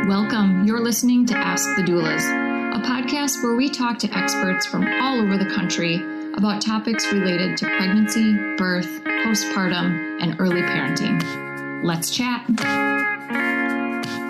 Welcome. You're listening to Ask the Doulas, a podcast where we talk to experts from all over the country about topics related to pregnancy, birth, postpartum, and early parenting. Let's chat.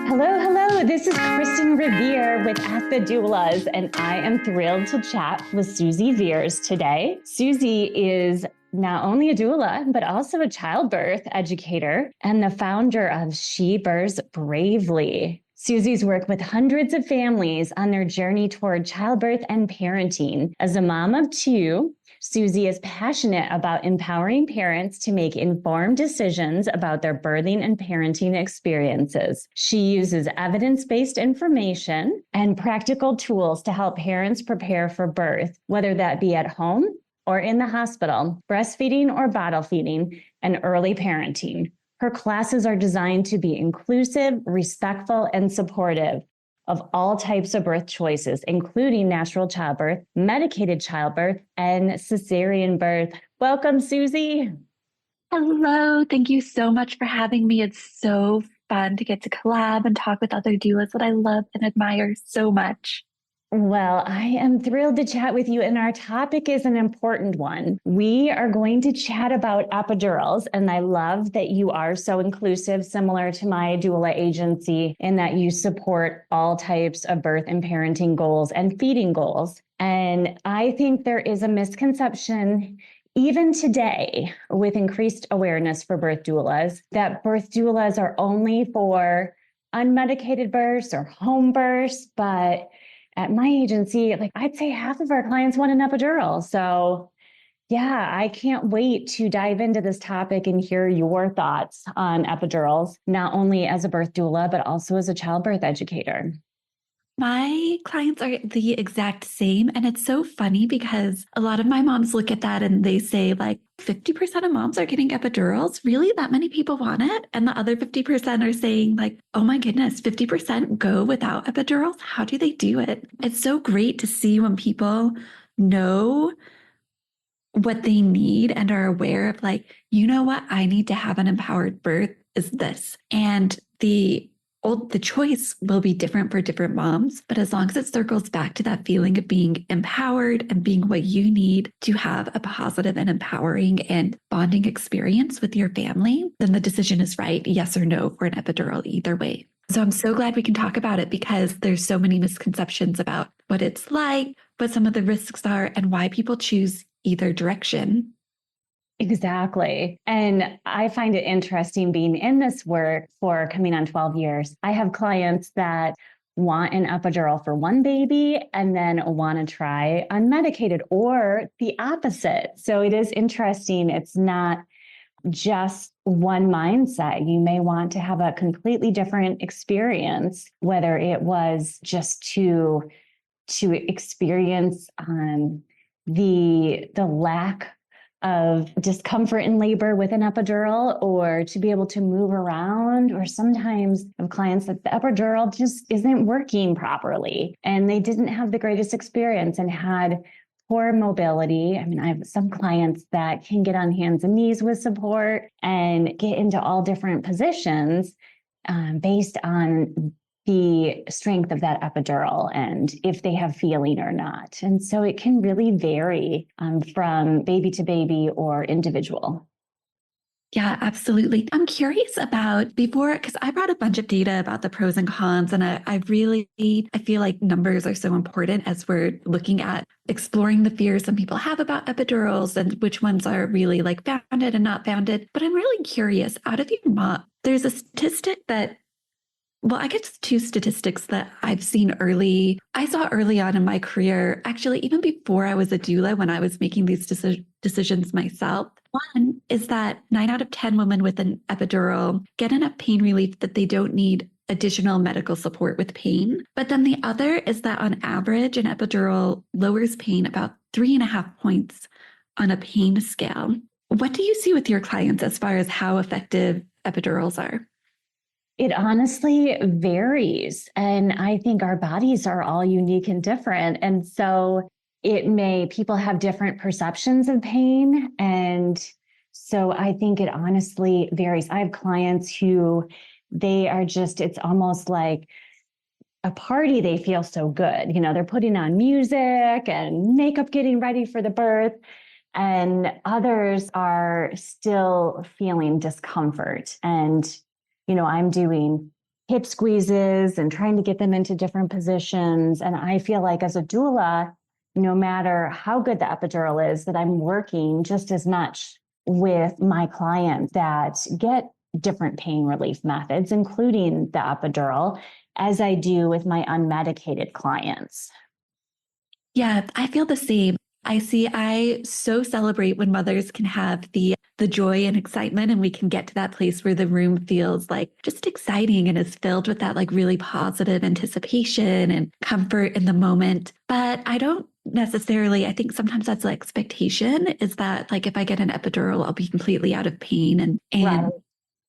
Hello. This is Kristin Revere with Ask the Doulas, and I am thrilled to chat with Suzzie Vehrs today. Suzzie is not only a doula, but also a childbirth educator and the founder of She Births Bravely. Suzzie's worked with hundreds of families on their journey toward childbirth and parenting. As a mom of two, Suzzie is passionate about empowering parents to make informed decisions about their birthing and parenting experiences. She uses evidence-based information and practical tools to help parents prepare for birth, whether that be at home or in the hospital, breastfeeding or bottle feeding, and early parenting. Her classes are designed to be inclusive, respectful, and supportive of all types of birth choices, including natural childbirth, medicated childbirth, and cesarean birth. Welcome, Suzzie. Hello. Thank you so much for having me. It's so fun to get to collab and talk with other doulas that I love and admire so much. Well, I am thrilled to chat with you, and our topic is an important one. We are going to chat about epidurals, and I love that you are so inclusive, similar to my doula agency, in that you support all types of birth and parenting goals and feeding goals. And I think there is a misconception even today, with increased awareness for birth doulas, that birth doulas are only for unmedicated births or home births, but at my agency, I'd say half of our clients want an epidural. So yeah, I can't wait to dive into this topic and hear your thoughts on epidurals, not only as a birth doula, but also as a childbirth educator. My clients are the exact same. And it's so funny because a lot of my moms look at that and they say 50% of moms are getting epidurals. Really? That many people want it? And the other 50% are saying oh my goodness, 50% go without epidurals? How do they do it? It's so great to see when people know what they need and are aware of you know what? I need to have an empowered birth is this. And the choice will be different for different moms, but as long as it circles back to that feeling of being empowered and being what you need to have a positive and empowering and bonding experience with your family, then the decision is right, yes or no, for an epidural either way. So I'm so glad we can talk about it because there's so many misconceptions about what it's like, what some of the risks are, and why people choose either direction. Exactly. And I find it interesting being in this work for coming on 12 years. I have clients that want an epidural for one baby and then want to try unmedicated or the opposite. So it is interesting. It's not just one mindset. You may want to have a completely different experience, whether it was just to experience the lack of discomfort in labor with an epidural, or to be able to move around, or sometimes of clients that the epidural just isn't working properly and they didn't have the greatest experience and had poor mobility. I mean, I have some clients that can get on hands and knees with support and get into all different positions based on the strength of that epidural and if they have feeling or not. And so it can really vary from baby to baby or individual. Yeah, absolutely. I'm curious about because I brought a bunch of data about the pros and cons, and I feel like numbers are so important as we're looking at exploring the fears some people have about epidurals and which ones are really founded and not founded. But I'm really curious, out of your mom, there's a statistic that I guess two statistics that I've seen I saw early on in my career, actually, even before I was a doula, when I was making these decisions myself. One is that 9 out of 10 women with an epidural get enough pain relief that they don't need additional medical support with pain. But then the other is that on average, an epidural lowers pain about 3.5 points on a pain scale. What do you see with your clients as far as how effective epidurals are? It honestly varies. And I think our bodies are all unique and different. And so people have different perceptions of pain. And so I think it honestly varies. I have clients who it's almost like a party, they feel so good. They're putting on music and makeup, getting ready for the birth. And others are still feeling discomfort. And, I'm doing hip squeezes and trying to get them into different positions. And I feel like as a doula, no matter how good the epidural is, that I'm working just as much with my clients that get different pain relief methods, including the epidural, as I do with my unmedicated clients. Yeah, I feel the same. I so celebrate when mothers can have the joy and excitement, and we can get to that place where the room feels like just exciting and is filled with that like really positive anticipation and comfort in the moment. But I don't necessarily, I think sometimes that's the expectation, is that like if I get an epidural, I'll be completely out of pain. And Right.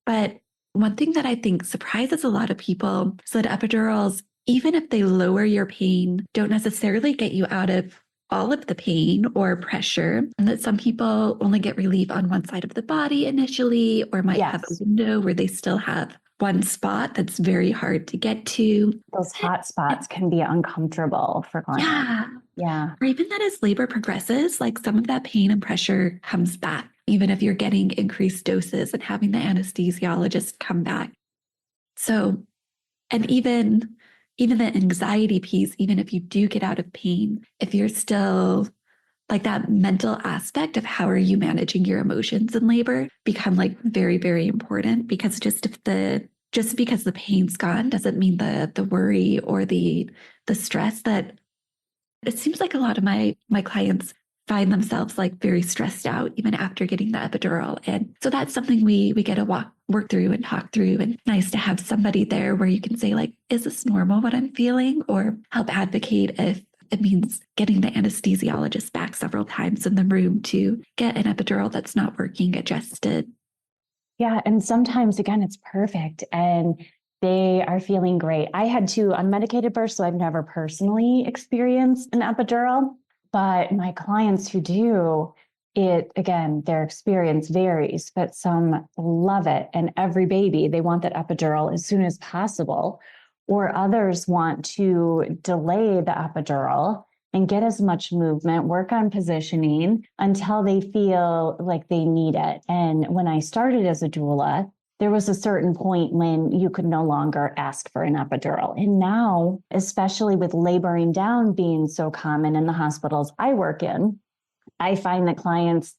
But one thing that I think surprises a lot of people is that epidurals, even if they lower your pain, don't necessarily get you out of all of the pain or pressure, and that some people only get relief on one side of the body initially, or might have a window where they still have one spot that's very hard to get to. Those hot spots can be uncomfortable for clients. Yeah. Or even that as labor progresses, like some of that pain and pressure comes back, even if you're getting increased doses and having the anesthesiologist come back. So, and even the anxiety piece, even if you do get out of pain, if you're still like that mental aspect of how are you managing your emotions in labor become like very, very important, because just because the pain's gone doesn't mean the worry or the stress that it seems like a lot of my clients find themselves like very stressed out even after getting the epidural. And so that's something we get to work through and talk through, and nice to have somebody there where you can say like, is this normal what I'm feeling? Or help advocate if it means getting the anesthesiologist back several times in the room to get an epidural that's not working adjusted. Yeah. And sometimes again, it's perfect and they are feeling great. I had 2 unmedicated births, so I've never personally experienced an epidural. But my clients who do, their experience varies, but some love it. And every baby, they want that epidural as soon as possible. Or others want to delay the epidural and get as much movement, work on positioning until they feel like they need it. And when I started as a doula, there was a certain point when you could no longer ask for an epidural. And now, especially with laboring down being so common in the hospitals I work in, I find that clients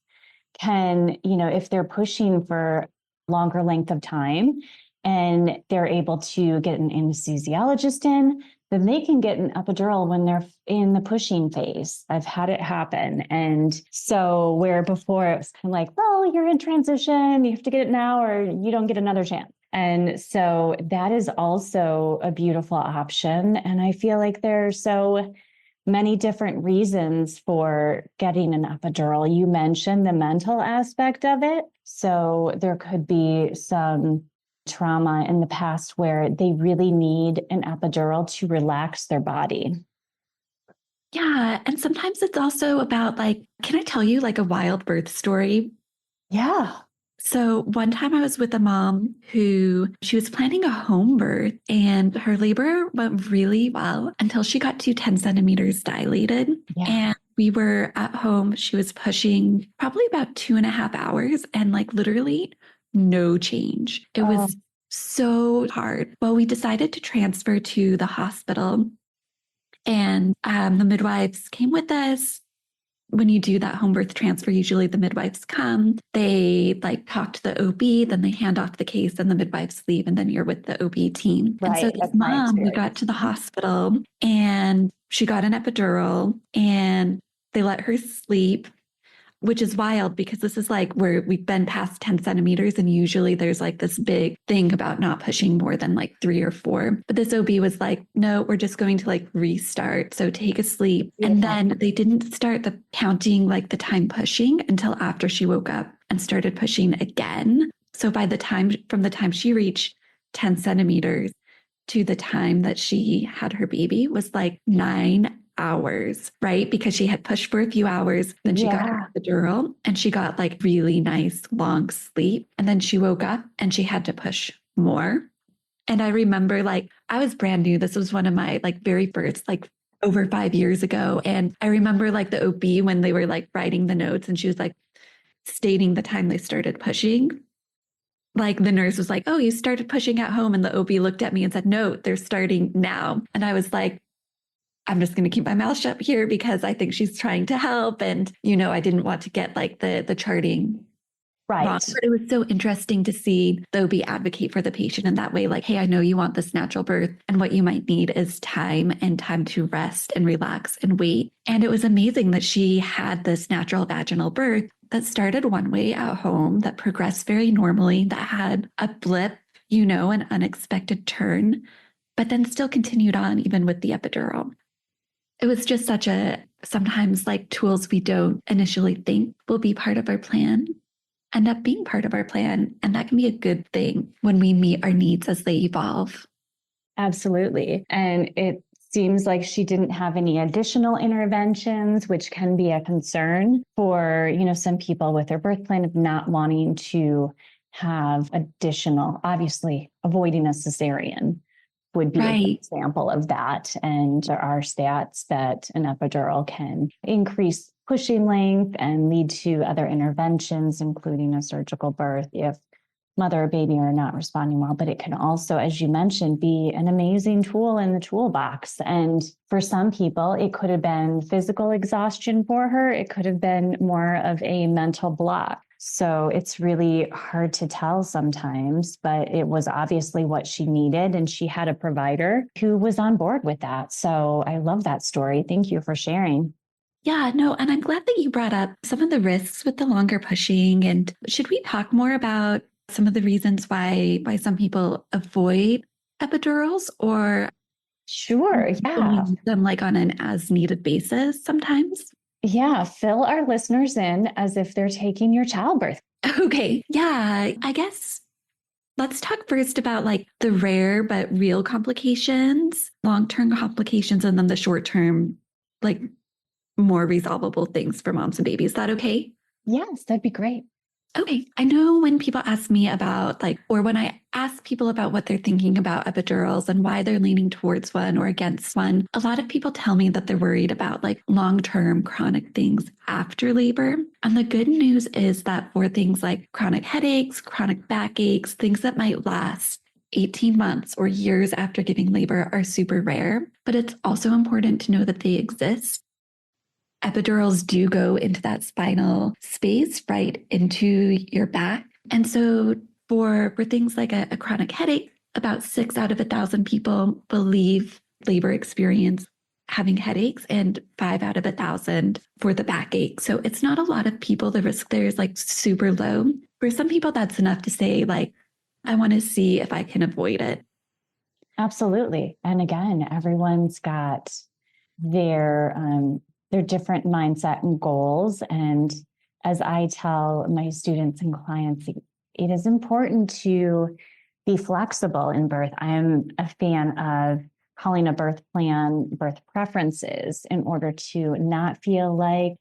can, if they're pushing for longer length of time and they're able to get an anesthesiologist in, then they can get an epidural when they're in the pushing phase. I've had it happen. And so where before it was kind of like, well, you're in transition, you have to get it now or you don't get another chance. And so that is also a beautiful option. And I feel like there's so many different reasons for getting an epidural. You mentioned the mental aspect of it. So there could be some trauma in the past where they really need an epidural to relax their body. Yeah. And sometimes it's also about like, can I tell you like a wild birth story? Yeah. So one time I was with a mom who she was planning a home birth and her labor went really well until she got to 10 centimeters dilated. Yeah. And we were at home. She was pushing probably about 2.5 hours and like literally no change. It was so hard. Well, we decided to transfer to the hospital, and the midwives came with us. When you do that home birth transfer, usually the midwives come, they like talk to the OB, then they hand off the case and the midwives leave, and then you're with the OB team. Right. And so this mom, we got to the hospital and she got an epidural and they let her sleep, which is wild because this is like where we've been past 10 centimeters and usually there's like this big thing about not pushing more than like 3 or 4. But this OB was like, no, we're just going to like restart. So take a sleep. Yeah. And then they didn't start the counting like the time pushing until after she woke up and started pushing again. So from the time she reached 10 centimeters to the time that she had her baby was like 9 hours, right? Because she had pushed for a few hours, then she got her epidural and she got like really nice long sleep. And then she woke up and she had to push more. And I remember like I was brand new. This was one of my like very first, like over 5 years ago. And I remember like the OB when they were like writing the notes and she was like stating the time they started pushing. Like the nurse was like, oh, you started pushing at home. And the OB looked at me and said, no, they're starting now. And I was like, I'm just going to keep my mouth shut here because I think she's trying to help. And, I didn't want to get like the charting Right. wrong. But it was so interesting to see the OB advocate for the patient in that way. Like, hey, I know you want this natural birth and what you might need is time to rest and relax and wait. And it was amazing that she had this natural vaginal birth that started one way at home, that progressed very normally, that had a blip, an unexpected turn, but then still continued on even with the epidural. It was just sometimes like tools we don't initially think will be part of our plan end up being part of our plan. And that can be a good thing when we meet our needs as they evolve. Absolutely. And it seems like she didn't have any additional interventions, which can be a concern for, some people with their birth plan of not wanting to have additional, obviously avoiding a cesarean would be an example of that. And there are stats that an epidural can increase pushing length and lead to other interventions, including a surgical birth if mother or baby are not responding well. But it can also, as you mentioned, be an amazing tool in the toolbox. And for some people, it could have been physical exhaustion for her. It could have been more of a mental block. So it's really hard to tell sometimes, but it was obviously what she needed. And she had a provider who was on board with that. So I love that story. Thank you for sharing. Yeah, no, and I'm glad that you brought up some of the risks with the longer pushing. And should we talk more about some of the reasons why some people avoid epidurals, or sure, yeah, use them like on an as needed basis sometimes? Yeah, fill our listeners in as if they're taking your childbirth. Okay, yeah, I guess let's talk first about like the rare but real complications, long-term complications, and then the short-term, like more resolvable things for moms and babies. Is that okay? Yes, that'd be great. Okay. I know when people ask me about or when I ask people about what they're thinking about epidurals and why they're leaning towards one or against one, a lot of people tell me that they're worried about like long-term chronic things after labor. And the good news is that for things like chronic headaches, chronic backaches, things that might last 18 months or years after giving labor are super rare, but it's also important to know that they exist. Epidurals do go into that spinal space, right into your back. And so for things like a chronic headache, about 6 out of 1,000 people believe labor experience having headaches, and 5 out of 1,000 for the backache. So it's not a lot of people. The risk there is like super low. For some people, that's enough to say like, I want to see if I can avoid it. Absolutely. And again, everyone's got their different mindset and goals. And as I tell my students and clients, it is important to be flexible in birth. I'm a fan of calling a birth plan birth preferences in order to not feel like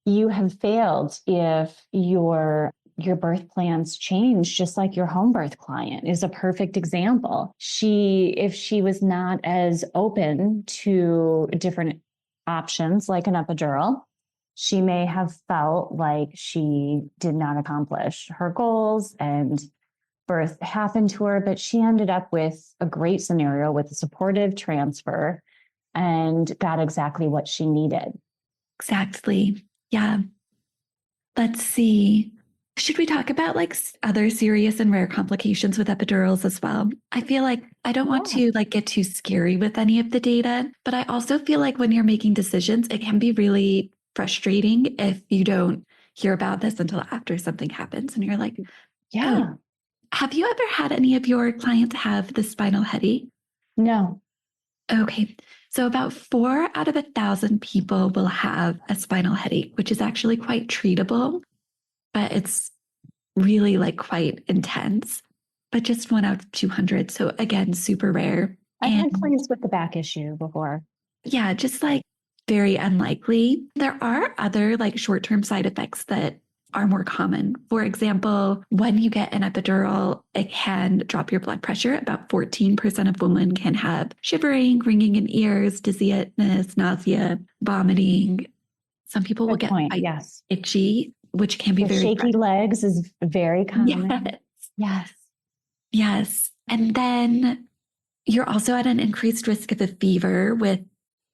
you have failed if your birth plans change, just like your home birth client is a perfect example. If she was not as open to different options like an epidural, she may have felt like she did not accomplish her goals and birth happened to her, but she ended up with a great scenario with a supportive transfer and got exactly what she needed. Exactly. Yeah. Let's see. Should we talk about like other serious and rare complications with epidurals as well? I feel like I don't want to like get too scary with any of the data, but I also feel like when you're making decisions, it can be really frustrating if you don't hear about this until after something happens and you're like, yeah. Oh. Have you ever had any of your clients have the spinal headache? No. Okay. So about 4 out of 1,000 people will have a spinal headache, which is actually quite treatable, but it's really like quite intense, but just 1 out of 200. So again, super rare. I've had clients with the back issue before. Yeah, just like very unlikely. There are other like short-term side effects that are more common. For example, when you get an epidural, it can drop your blood pressure. About 14% of women can have shivering, ringing in ears, dizziness, nausea, vomiting. Some people will get itchy, which can be the very shaky legs is very common. Yes. And then you're also at an increased risk of a fever with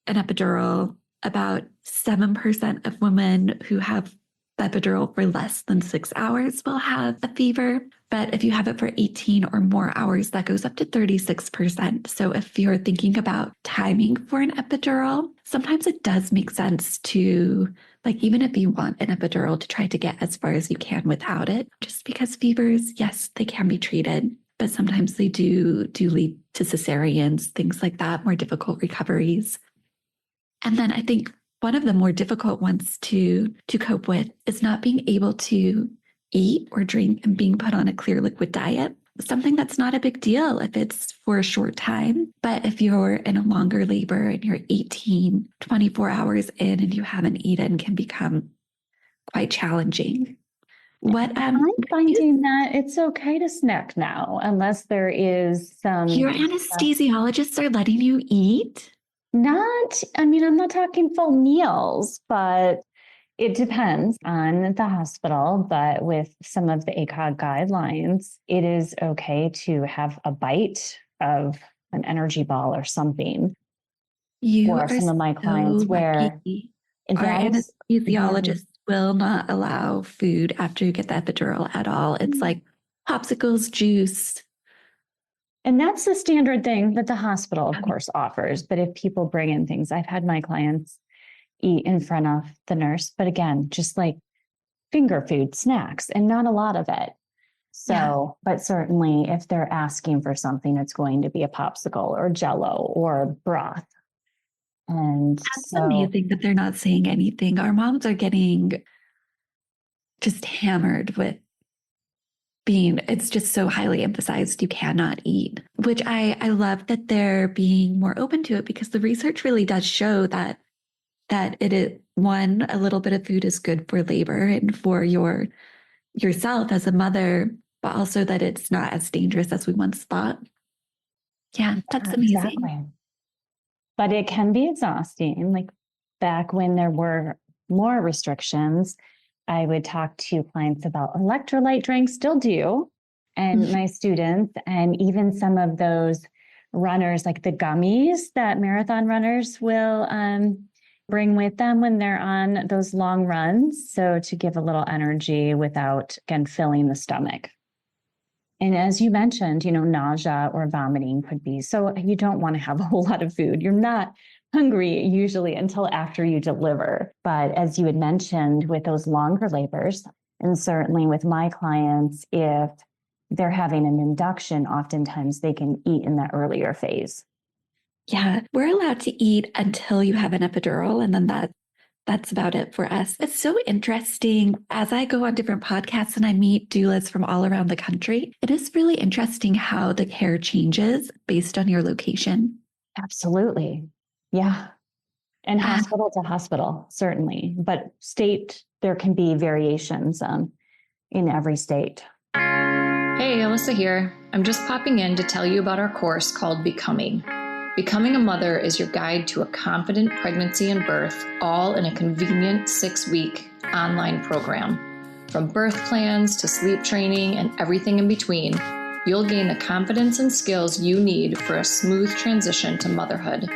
an epidural. About 7% of women who have the epidural for less than 6 hours will have a fever. But if you have it for 18 or more hours, that goes up to 36%. So if you're thinking about timing for an epidural, sometimes it does make sense to, like, even if you want an epidural, to try to get as far as you can without it, just because fevers, yes, they can be treated, but sometimes they do lead to cesareans, things like that, more difficult recoveries. And then I think one of the more difficult ones to cope with is not being able to eat or drink and being put on a clear liquid diet. Something that's not a big deal if it's for a short time. But if you're in a longer labor and you're 18, 24 hours in and you haven't eaten, can become quite challenging. I'm finding that it's okay to snack now, unless there is some... Your anesthesiologists are letting you eat? I'm not talking full meals, but it depends on the hospital. But with some of the ACOG guidelines, it is okay to have a bite of an energy ball or something. For some of my clients where our anesthesiologists will not allow food after you get the epidural at all. It's like popsicles, juice. And that's the standard thing that the hospital, of course, offers. But if people bring in things, I've had my clients eat in front of the nurse, but again, just like finger food, snacks, and not a lot of it. So, but certainly if they're asking for something, it's going to be a popsicle or Jell-O or broth. And that's amazing that they're not saying anything. Our moms are getting just hammered with it's just so highly emphasized you cannot eat, which I love that they're being more open to it, because the research really does show that it is, one, a little bit of food is good for labor and for yourself as a mother, but also that it's not as dangerous as we once thought. Yeah, that's amazing. Exactly. But it can be exhausting. Like back when there were more restrictions, I would talk to clients about electrolyte drinks, still do, and my students, and even some of those runners, like the gummies that marathon runners will bring with them when they're on those long runs. So to give a little energy without, again, filling the stomach. And as you mentioned, nausea or vomiting could be. So you don't want to have a whole lot of food. You're not hungry usually until after you deliver. But as you had mentioned, with those longer labors, and certainly with my clients, if they're having an induction, oftentimes they can eat in that earlier phase. Yeah, we're allowed to eat until you have an epidural, and then that's about it for us. It's so interesting. As I go on different podcasts and I meet doulas from all around the country, it is really interesting how the care changes based on your location. Absolutely. Yeah. And hospital to hospital, certainly. But state, there can be variations in every state. Hey, Alyssa here. I'm just popping in to tell you about our course called Becoming. Becoming a Mother is your guide to a confident pregnancy and birth, all in a convenient 6-week online program. From birth plans to sleep training and everything in between, you'll gain the confidence and skills you need for a smooth transition to motherhood.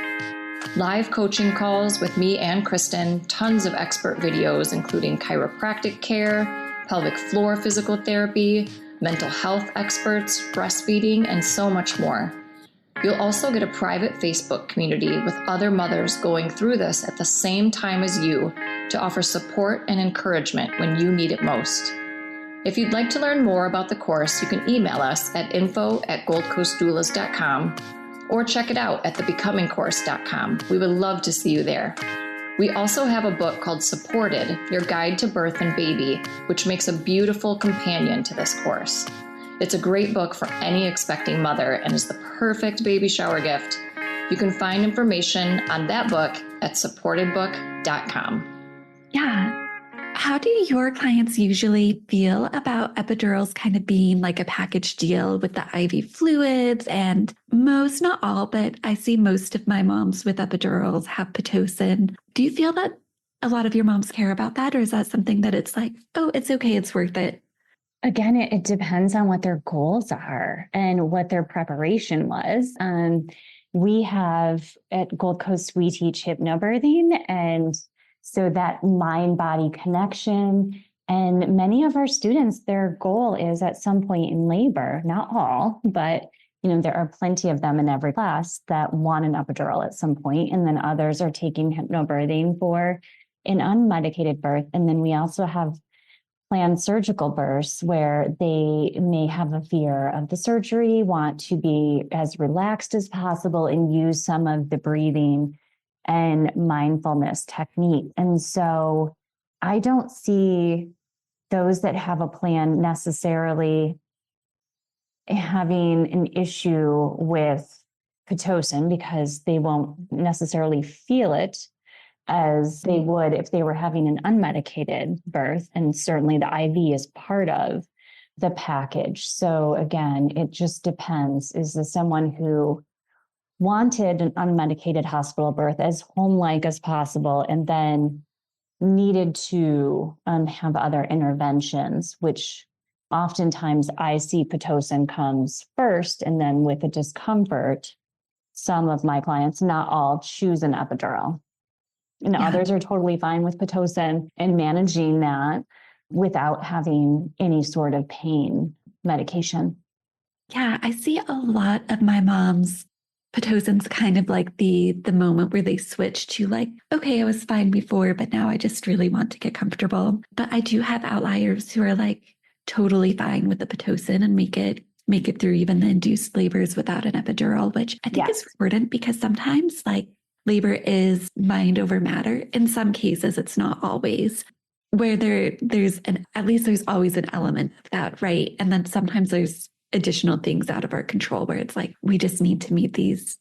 Live coaching calls with me and Kristin, tons of expert videos including chiropractic care, pelvic floor physical therapy, mental health experts, breastfeeding, and so much more. You'll also get a private Facebook community with other mothers going through this at the same time as you to offer support and encouragement when you need it most. If you'd like to learn more about the course, you can email us at info@goldcoastdoulas.com or check it out at thebecomingcourse.com. We would love to see you there. We also have a book called Supported, Your Guide to Birth and Baby, which makes a beautiful companion to this course. It's a great book for any expecting mother and is the perfect baby shower gift. You can find information on that book at supportedbook.com. Yeah. How do your clients usually feel about epidurals kind of being like a package deal with the IV fluids? And most, not all, but I see most of my moms with epidurals have Pitocin. Do you feel that a lot of your moms care about that? Or is that something that it's like, oh, it's okay, it's worth it? Again, it depends on what their goals are and what their preparation was. We have at Gold Coast, we teach hypnobirthing, and so that mind-body connection. And many of our students, their goal is at some point in labor, not all, but there are plenty of them in every class that want an epidural at some point, and then others are taking hypnobirthing for an unmedicated birth. And then we also have planned surgical births where they may have a fear of the surgery, want to be as relaxed as possible and use some of the breathing and mindfulness technique. And so I don't see those that have a plan necessarily having an issue with Pitocin because they won't necessarily feel it as they would if they were having an unmedicated birth. And certainly the IV is part of the package. So again, it just depends. Is this someone who wanted an unmedicated hospital birth as home-like as possible and then needed to have other interventions, which oftentimes I see Pitocin comes first, and then with the discomfort, some of my clients, not all, choose an epidural. And others are totally fine with Pitocin and managing that without having any sort of pain medication. Yeah, I see a lot of my moms. Pitocin's kind of like the moment where they switch to like, okay, I was fine before, but now I just really want to get comfortable. But I do have outliers who are like totally fine with the Pitocin and make it through even the induced labors without an epidural, which I think is important because sometimes like labor is mind over matter. In some cases, it's not always. Where there's always an element of that, right? And then sometimes there's additional things out of our control where it's like we just need to meet these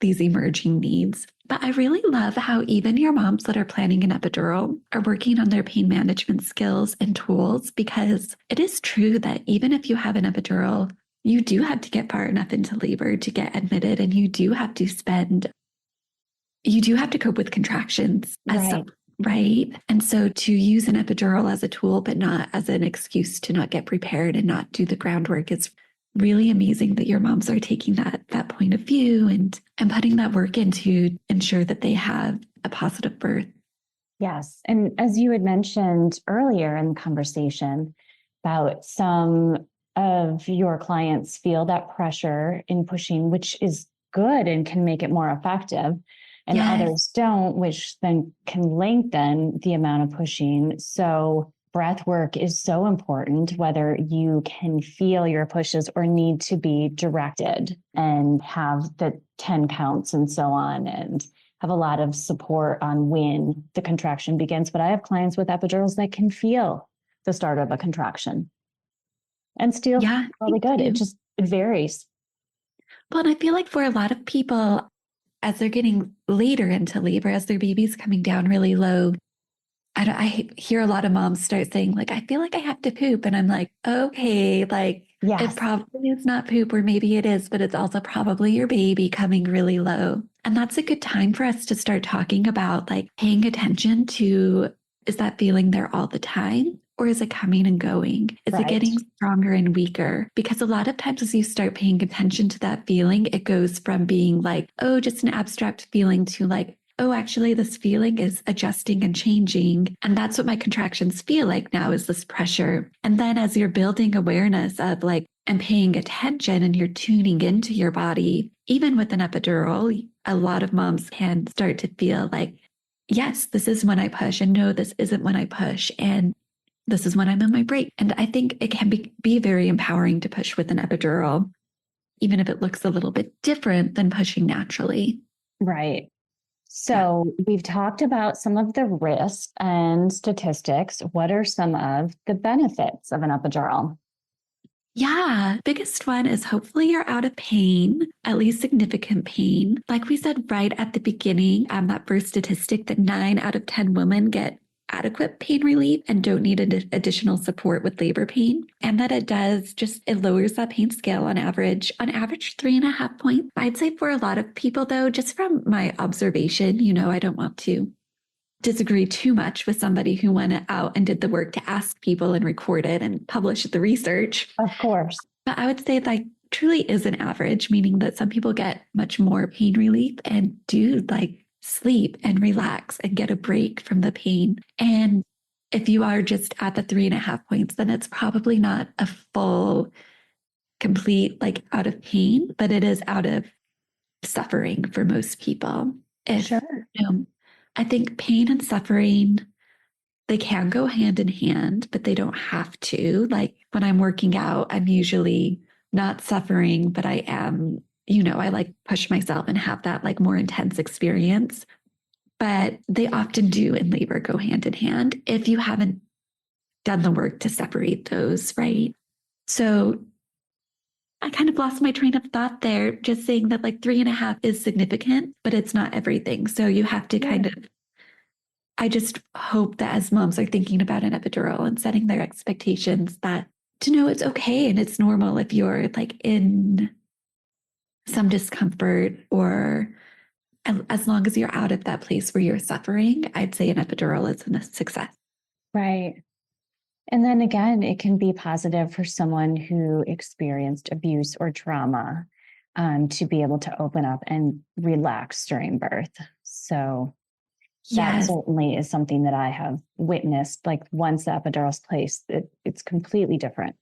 emerging needs. But I really love how even your moms that are planning an epidural are working on their pain management skills and tools, because it is true that even if you have an epidural, you do have to get far enough into labor to get admitted, and you do have to cope with contractions right? And so to use an epidural as a tool, but not as an excuse to not get prepared and not do the groundwork, is really amazing that your moms are taking that point of view and putting that work in to ensure that they have a positive birth. Yes. And as you had mentioned earlier in the conversation about some of your clients feel that pressure in pushing, which is good and can make it more effective. And others don't, which then can lengthen the amount of pushing. So breath work is so important, whether you can feel your pushes or need to be directed and have the 10 counts and so on, and have a lot of support on when the contraction begins. But I have clients with epidurals that can feel the start of a contraction and still really good. It varies. Well, and I feel like for a lot of people, as they're getting later into labor, as their baby's coming down really low, I hear a lot of moms start saying, like, I feel like I have to poop. And I'm like, okay, like, it probably is not poop, or maybe it is, but it's also probably your baby coming really low. And that's a good time for us to start talking about like paying attention to, is that feeling there all the time? Or is it coming and going? Is it getting stronger and weaker? Because a lot of times as you start paying attention to that feeling, it goes from being like, oh, just an abstract feeling to like, oh, actually this feeling is adjusting and changing. And that's what my contractions feel like now, is this pressure. And then as you're building awareness of like, and paying attention and you're tuning into your body, even with an epidural, a lot of moms can start to feel like, yes, this is when I push, and no, this isn't when I push. And this is when I'm in my break. And I think it can be very empowering to push with an epidural, even if it looks a little bit different than pushing naturally. Right. So we've talked about some of the risks and statistics. What are some of the benefits of an epidural? Yeah, biggest one is hopefully you're out of pain, at least significant pain. Like we said right at the beginning, that first statistic that 9 out of 10 women get adequate pain relief and don't need additional support with labor pain. And that it lowers that pain scale on average 3.5 points. I'd say for a lot of people though, just from my observation, I don't want to disagree too much with somebody who went out and did the work to ask people and record it and publish the research. Of course. But I would say like truly is an average, meaning that some people get much more pain relief and do like sleep and relax and get a break from the pain. And if you are just at the 3.5 points, then it's probably not a full, complete, like out of pain, but it is out of suffering for most people. Sure. I think pain and suffering, they can go hand in hand, but they don't have to. Like when I'm working out, I'm usually not suffering, but I am, I like push myself and have that like more intense experience. But they often do in labor go hand in hand if you haven't done the work to separate those, right? So I kind of lost my train of thought there, just saying that like 3.5 is significant, but it's not everything. So you have to I just hope that as moms are thinking about an epidural and setting their expectations, that to know it's okay and it's normal if you're like in some discomfort, or as long as you're out of that place where you're suffering, I'd say an epidural is a success. Right. And then again, it can be positive for someone who experienced abuse or trauma to be able to open up and relax during birth. So that certainly is something that I have witnessed. Like once the epidural's placed, it's completely different.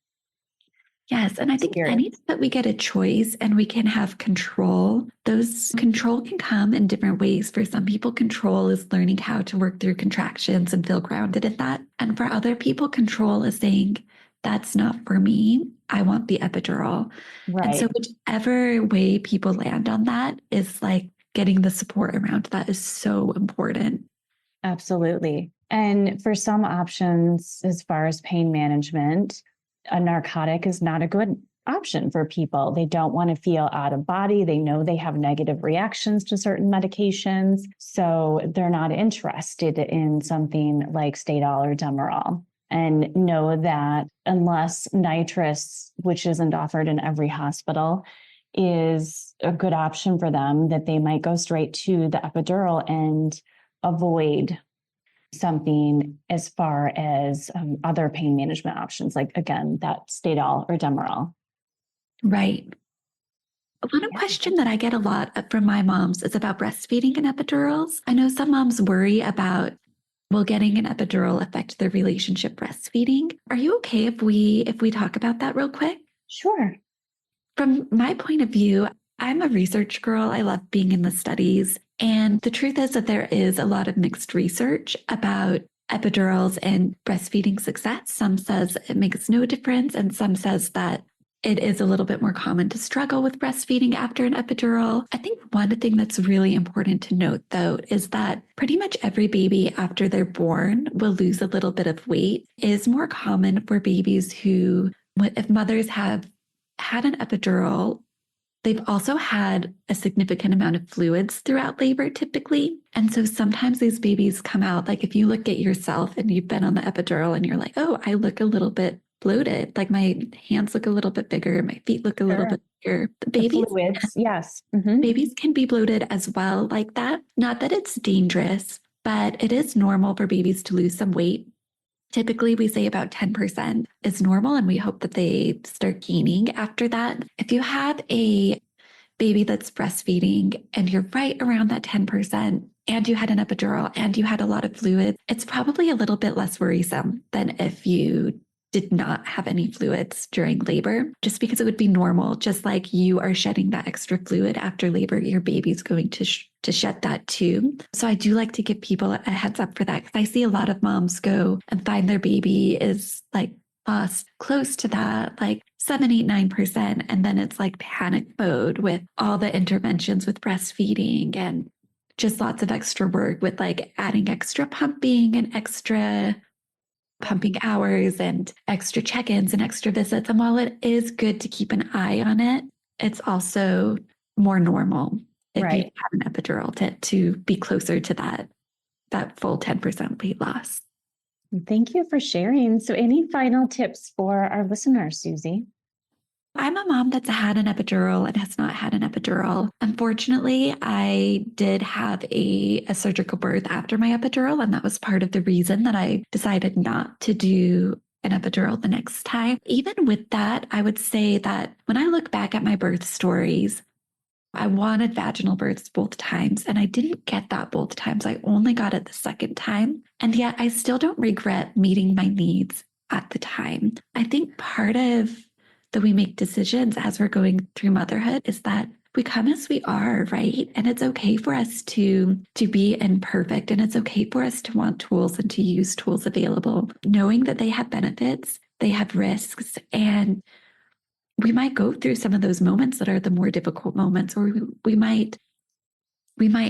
Yes. And I think anytime that we get a choice and we can have control, those control can come in different ways. For some people, control is learning how to work through contractions and feel grounded in that. And for other people, control is saying, that's not for me. I want the epidural. Right. And so whichever way people land on that is like getting the support around that is so important. Absolutely. And for some options, as far as pain management, a narcotic is not a good option for people. They don't want to feel out of body. They know they have negative reactions to certain medications. So they're not interested in something like Stadol or Demerol. And know that unless nitrous, which isn't offered in every hospital, is a good option for them, that they might go straight to the epidural and avoid something as far as other pain management options, like, again, that Stadol or Demerol. Right. One question that I get a lot from my moms is about breastfeeding and epidurals. I know some moms worry about, will getting an epidural affect their relationship breastfeeding? Are you okay if we talk about that real quick? Sure. From my point of view, I'm a research girl. I love being in the studies. And the truth is that there is a lot of mixed research about epidurals and breastfeeding success. Some says it makes no difference, and some says that it is a little bit more common to struggle with breastfeeding after an epidural. I think one thing that's really important to note, though, is that pretty much every baby after they're born will lose a little bit of weight. It is more common for babies who, if mothers have had an epidural, they've also had a significant amount of fluids throughout labor typically. And so sometimes these babies come out, like if you look at yourself and you've been on the epidural and you're like, oh, I look a little bit bloated, like my hands look a little bit bigger, my feet look a little bit bigger. Babies, fluids, yes. Mm-hmm. Babies can be bloated as well like that. Not that it's dangerous, but it is normal for babies to lose some weight. Typically, we say about 10% is normal, and we hope that they start gaining after that. If you have a baby that's breastfeeding and you're right around that 10%, and you had an epidural and you had a lot of fluid, it's probably a little bit less worrisome than if you did not have any fluids during labor, just because it would be normal. Just like you are shedding that extra fluid after labor, your baby's going to shed that too. So I do like to give people a heads up for that, because I see a lot of moms go and find their baby is like lost close to that, like 7, 8, 9%. And then it's like panic mode with all the interventions with breastfeeding and just lots of extra work with like adding extra pumping and extra pumping hours and extra check-ins and extra visits. And while it is good to keep an eye on it, it's also more normal if you have an epidural to be closer to that full 10% weight loss. Thank you for sharing. So any final tips for our listeners, Suzzie? I'm a mom that's had an epidural and has not had an epidural. Unfortunately, I did have a surgical birth after my epidural, and that was part of the reason that I decided not to do an epidural the next time. Even with that, I would say that when I look back at my birth stories, I wanted vaginal births both times, and I didn't get that both times. I only got it the second time. And yet I still don't regret meeting my needs at the time. I think part of that we make decisions as we're going through motherhood is that we come as we are, right? And it's okay for us to be imperfect, and it's okay for us to want tools and to use tools available, knowing that they have benefits, they have risks, and we might go through some of those moments that are the more difficult moments, or we might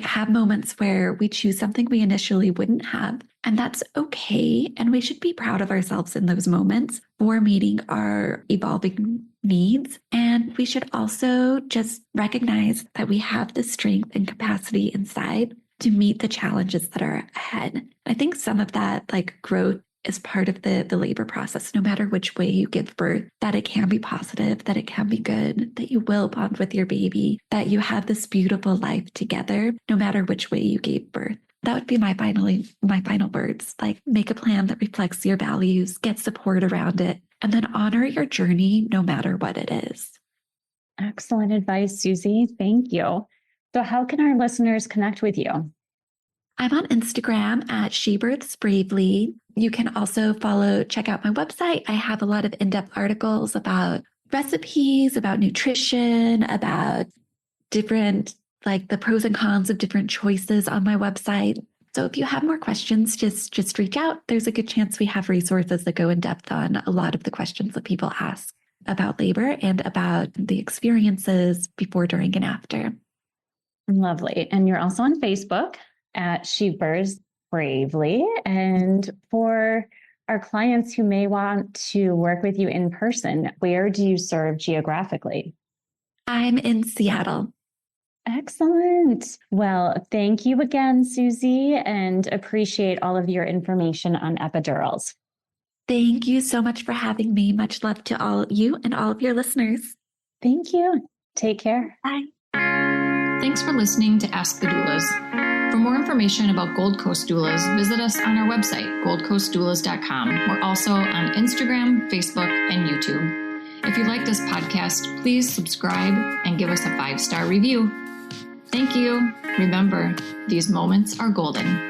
have moments where we choose something we initially wouldn't have. And that's okay. And we should be proud of ourselves in those moments for meeting our evolving needs. And we should also just recognize that we have the strength and capacity inside to meet the challenges that are ahead. I think some of that, like growth, is part of the labor process, no matter which way you give birth, that it can be positive, that it can be good, that you will bond with your baby, that you have this beautiful life together, no matter which way you gave birth. That would be my final words. Like, make a plan that reflects your values, get support around it, and then honor your journey no matter what it is. Excellent advice, Suzzie. Thank you. So how can our listeners connect with you? I'm on Instagram at SheBirthsBravely. You can also check out my website. I have a lot of in-depth articles about recipes, about nutrition, about different, like the pros and cons of different choices on my website. So if you have more questions, just reach out. There's a good chance we have resources that go in depth on a lot of the questions that people ask about labor and about the experiences before, during, and after. Lovely. And you're also on Facebook at She Births Bravely. And for our clients who may want to work with you in person, where do you serve geographically? I'm in Seattle. Excellent. Well, thank you again, Suzzie, and appreciate all of your information on epidurals. Thank you so much for having me. Much love to all you and all of your listeners. Thank you. Take care. Bye. Thanks for listening to Ask the Doulas. For more information about Gold Coast Doulas, visit us on our website, goldcoastdoulas.com. We're also on Instagram, Facebook, and YouTube. If you like this podcast, please subscribe and give us a 5-star review. Thank you. Remember, these moments are golden.